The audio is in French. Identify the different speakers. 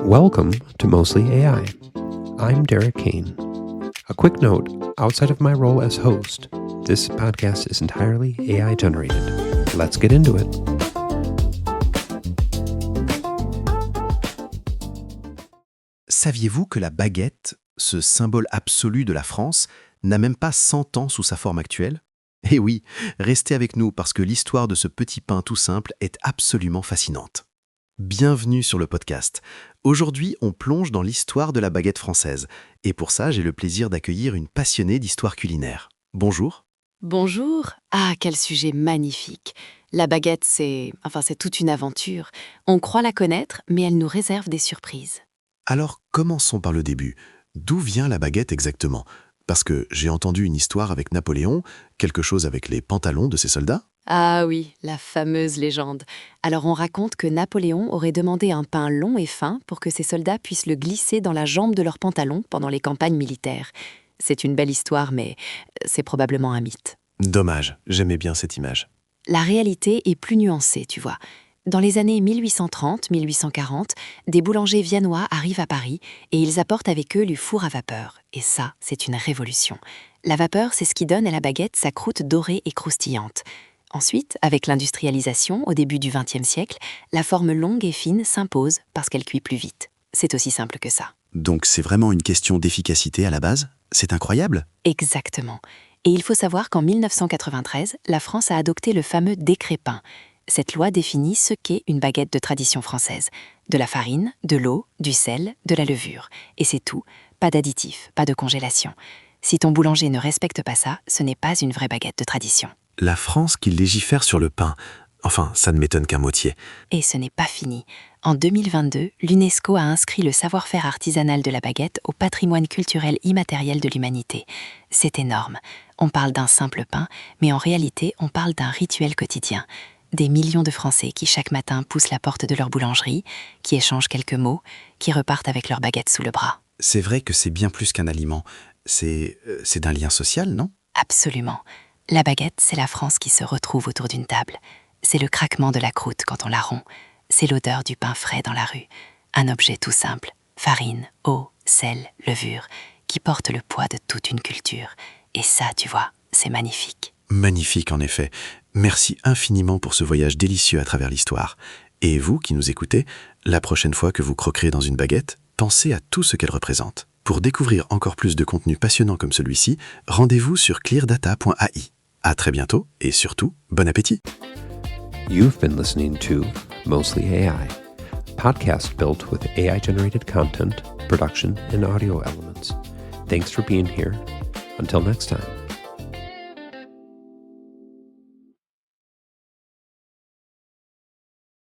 Speaker 1: Welcome to Mostly AI. I'm Derek Kane. A quick note, outside of my role as host, this podcast is entirely AI generated. Let's get into it.
Speaker 2: Saviez-vous que la baguette, ce symbole absolu de la France, n'a même pas 100 ans sous sa forme actuelle ? Eh oui, restez avec nous parce que l'histoire de ce petit pain tout simple est absolument fascinante. Bienvenue sur le podcast. Aujourd'hui, on plonge dans l'histoire de la baguette française. Et pour ça, j'ai le plaisir d'accueillir une passionnée d'histoire culinaire. Bonjour.
Speaker 3: Bonjour. Ah, quel sujet magnifique. La baguette, c'est toute une aventure. On croit la connaître, mais elle nous réserve des surprises.
Speaker 2: Alors, commençons par le début. D'où vient la baguette exactement ? Parce que j'ai entendu une histoire avec Napoléon, quelque chose avec les pantalons de ses soldats.
Speaker 3: Ah oui, la fameuse légende. Alors on raconte que Napoléon aurait demandé un pain long et fin pour que ses soldats puissent le glisser dans la jambe de leurs pantalons pendant les campagnes militaires. C'est une belle histoire, mais c'est probablement un mythe.
Speaker 2: Dommage, j'aimais bien cette image.
Speaker 3: La réalité est plus nuancée, tu vois. Dans les années 1830-1840, des boulangers viennois arrivent à Paris et ils apportent avec eux le four à vapeur. Et ça, c'est une révolution. La vapeur, c'est ce qui donne à la baguette sa croûte dorée et croustillante. Ensuite, avec l'industrialisation, au début du XXe siècle, la forme longue et fine s'impose parce qu'elle cuit plus vite. C'est aussi simple que ça.
Speaker 2: Donc c'est vraiment une question d'efficacité à la base ? C'est incroyable ?
Speaker 3: Exactement. Et il faut savoir qu'en 1993, la France a adopté le fameux décret pain. Cette loi définit ce qu'est une baguette de tradition française. De la farine, de l'eau, du sel, de la levure. Et c'est tout. Pas d'additifs, pas de congélation. Si ton boulanger ne respecte pas ça, ce n'est pas une vraie baguette de tradition.
Speaker 2: La France qui légifère sur le pain. Enfin, ça ne m'étonne qu'à moitié.
Speaker 3: Et ce n'est pas fini. En 2022, l'UNESCO a inscrit le savoir-faire artisanal de la baguette au patrimoine culturel immatériel de l'humanité. C'est énorme. On parle d'un simple pain, mais en réalité, on parle d'un rituel quotidien. Des millions de Français qui chaque matin poussent la porte de leur boulangerie, qui échangent quelques mots, qui repartent avec leur baguette sous le bras.
Speaker 2: C'est vrai que c'est bien plus qu'un aliment. C'est d'un lien social, non ?
Speaker 3: Absolument. La baguette, c'est la France qui se retrouve autour d'une table. C'est le craquement de la croûte quand on la rompt. C'est l'odeur du pain frais dans la rue. Un objet tout simple, farine, eau, sel, levure, qui porte le poids de toute une culture. Et ça, tu vois, c'est magnifique.
Speaker 2: Magnifique en effet. Merci infiniment pour ce voyage délicieux à travers l'histoire. Et vous qui nous écoutez, la prochaine fois que vous croquerez dans une baguette, pensez à tout ce qu'elle représente. Pour découvrir encore plus de contenu passionnant comme celui-ci, rendez-vous sur cleardata.ai. À très bientôt et surtout, bon appétit.
Speaker 1: You've been listening to Mostly AI, a podcast built with AI-generated content, production, and audio elements. Thanks for being here. Until next time.